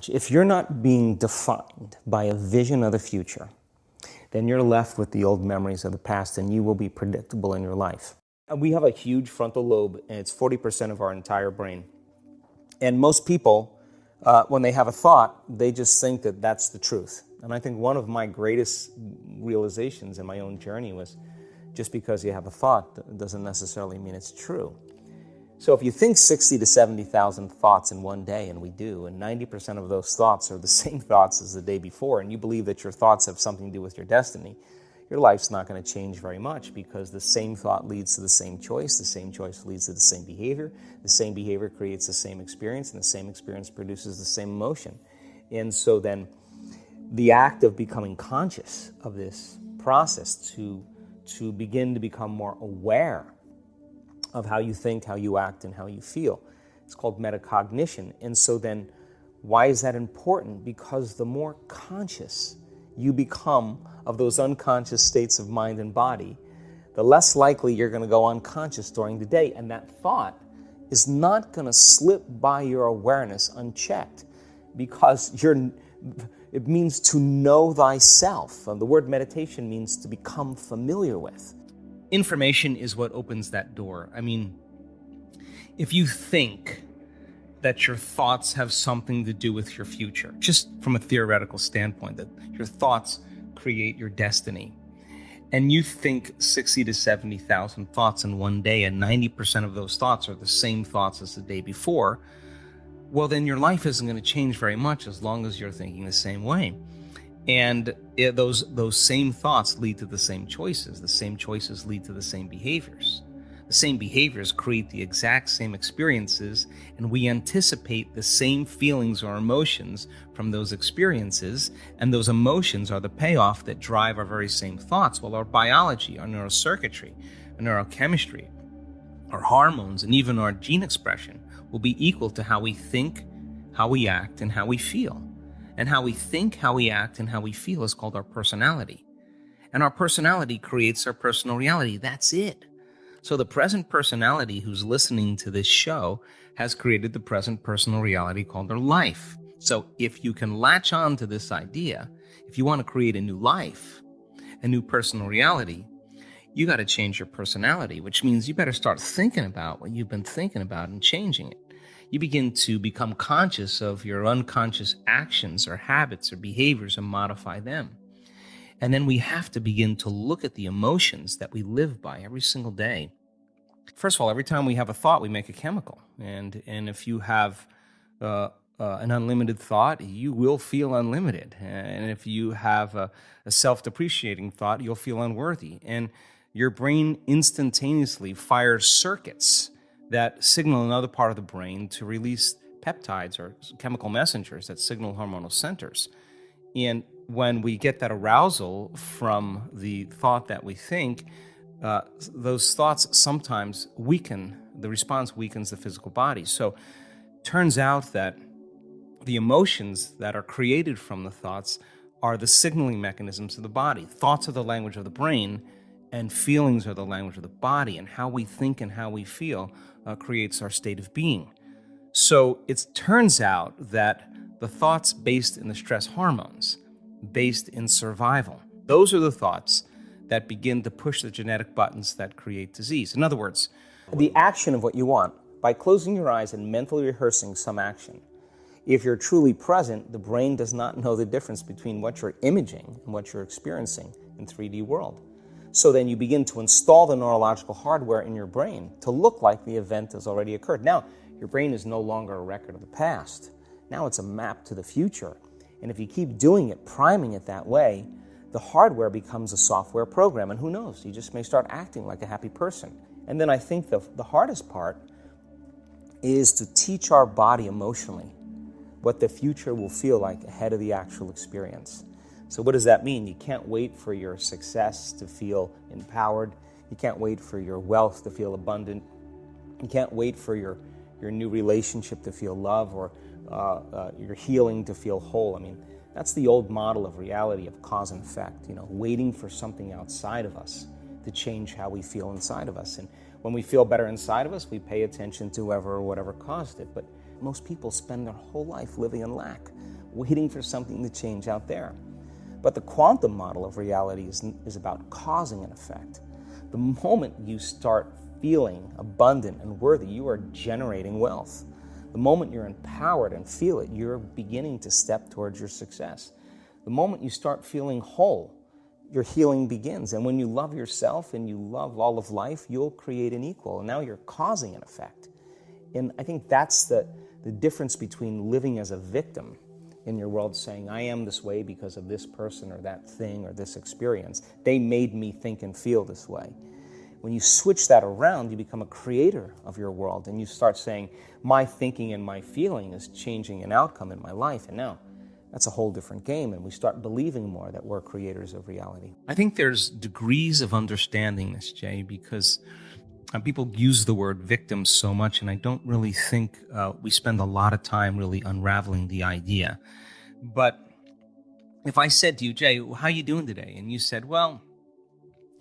If you're not being defined by a vision of the future, then you're left with the old memories of the past and you will be predictable in your life. We have a huge frontal lobe, and it's 40% of our entire brain. And most people, when they have a thought, they just think that that's the truth. And I think one of my greatest realizations in my own journey was just because you have a thought doesn't necessarily mean it's true. So if you think 60 to 70,000 thoughts in one day, and we do, and 90% of those thoughts are the same thoughts as the day before, and you believe that your thoughts have something to do with your destiny, your life's not going to change very much, because the same thought leads to the same choice leads to the same behavior creates the same experience, and the same experience produces the same emotion. And so then the act of becoming conscious of this process to begin to become more aware of how you think, how you act, and how you feel. It's called metacognition. And so then, why is that important? Because the more conscious you become of those unconscious states of mind and body, the less likely you're going to go unconscious during the day. And that thought is not going to slip by your awareness unchecked, because it means to know thyself. The word meditation means to become familiar with. Information is what opens that door. I mean, if you think that your thoughts have something to do with your future, just from a theoretical standpoint, that your thoughts create your destiny, and you think 60 to 70,000 thoughts in one day, and 90% of those thoughts are the same thoughts as the day before, well, then your life isn't going to change very much as long as you're thinking the same way. And those same thoughts lead to the same choices. The same choices lead to the same behaviors. The same behaviors create the exact same experiences, and we anticipate the same feelings or emotions from those experiences, and those emotions are the payoff that drive our very same thoughts. Well, our biology, our neurocircuitry, our neurochemistry, our hormones, and even our gene expression will be equal to how we think, how we act, and how we feel. And how we think, how we act, and how we feel is called our personality. And our personality creates our personal reality. That's it. So the present personality who's listening to this show has created the present personal reality called their life. So if you can latch on to this idea, if you want to create a new life, a new personal reality, you got to change your personality, which means you better start thinking about what you've been thinking about and changing it. You begin to become conscious of your unconscious actions or habits or behaviors and modify them. And then we have to begin to look at the emotions that we live by every single day. First of all, every time we have a thought, we make a chemical. And if you have an unlimited thought, you will feel unlimited. And if you have a self-depreciating thought, you'll feel unworthy. And your brain instantaneously fires circuits that signal another part of the brain to release peptides or chemical messengers that signal hormonal centers. And when we get that arousal from the thought that we think, those thoughts sometimes weaken, the response weakens the physical body. So turns out that the emotions that are created from the thoughts are the signaling mechanisms of the body. Thoughts are the language of the brain, and feelings are the language of the body, and how we think and how we feel creates our state of being. So it turns out that the thoughts based in the stress hormones, based in survival, those are the thoughts that begin to push the genetic buttons that create disease. In other words, the action of what you want, by closing your eyes and mentally rehearsing some action, if you're truly present, the brain does not know the difference between what you're imaging and what you're experiencing in 3D world. So then you begin to install the neurological hardware in your brain to look like the event has already occurred. Now, your brain is no longer a record of the past. Now it's a map to the future. And if you keep doing it, priming it that way, the hardware becomes a software program. And who knows, you just may start acting like a happy person. And then I think the hardest part is to teach our body emotionally what the future will feel like ahead of the actual experience. So what does that mean? You can't wait for your success to feel empowered. You can't wait for your wealth to feel abundant. You can't wait for your new relationship to feel love, or your healing to feel whole. I mean, that's the old model of reality, of cause and effect, waiting for something outside of us to change how we feel inside of us. And when we feel better inside of us, we pay attention to whoever or whatever caused it. But most people spend their whole life living in lack. waiting for something to change out there. But the quantum model of reality is about causing an effect. The moment you start feeling abundant and worthy, you are generating wealth. The moment you're empowered and feel it, you're beginning to step towards your success. The moment you start feeling whole, your healing begins. And when you love yourself and you love all of life, you'll create an equal. And now you're causing an effect. And I think that's the difference between living as a victim in your world, saying, I am this way because of this person or that thing or this experience. They made me think and feel this way. When you switch that around, you become a creator of your world, and you start saying, my thinking and my feeling is changing an outcome in my life. And now that's a whole different game, and we start believing more that we're creators of reality. I think there's degrees of understanding this, Jay, because people use the word victim so much, and I don't really think we spend a lot of time really unraveling the idea. But if I said to you, Jay, how are you doing today? And you said, well,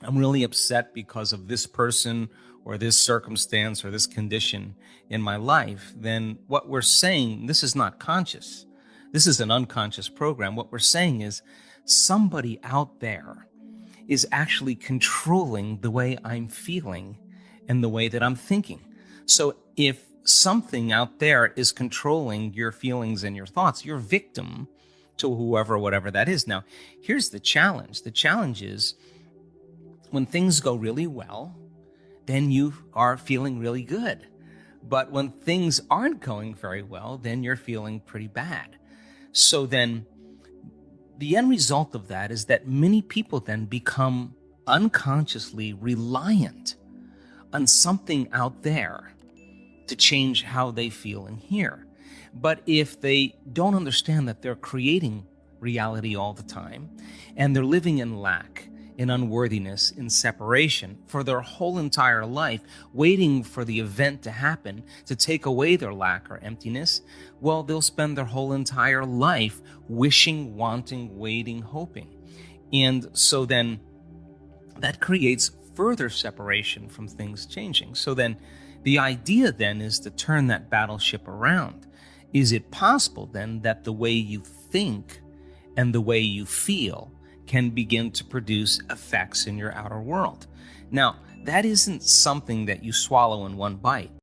I'm really upset because of this person or this circumstance or this condition in my life, then what we're saying, this is not conscious. This is an unconscious program. What we're saying is somebody out there is actually controlling the way I'm feeling and the way that I'm thinking. So if something out there is controlling your feelings and your thoughts, you're victim to whoever, whatever that is. Now, here's the challenge. The challenge is when things go really well, then you are feeling really good. But when things aren't going very well, then you're feeling pretty bad. So then the end result of that is that many people then become unconsciously reliant on something out there to change how they feel and hear. But if they don't understand that they're creating reality all the time, and they're living in lack, in unworthiness, in separation for their whole entire life, waiting for the event to happen to take away their lack or emptiness, well, they'll spend their whole entire life wishing, wanting, waiting, hoping. And so then that creates further separation from things changing. So then the idea then is to turn that battleship around. Is it possible then that the way you think and the way you feel can begin to produce effects in your outer world? Now, that isn't something that you swallow in one bite.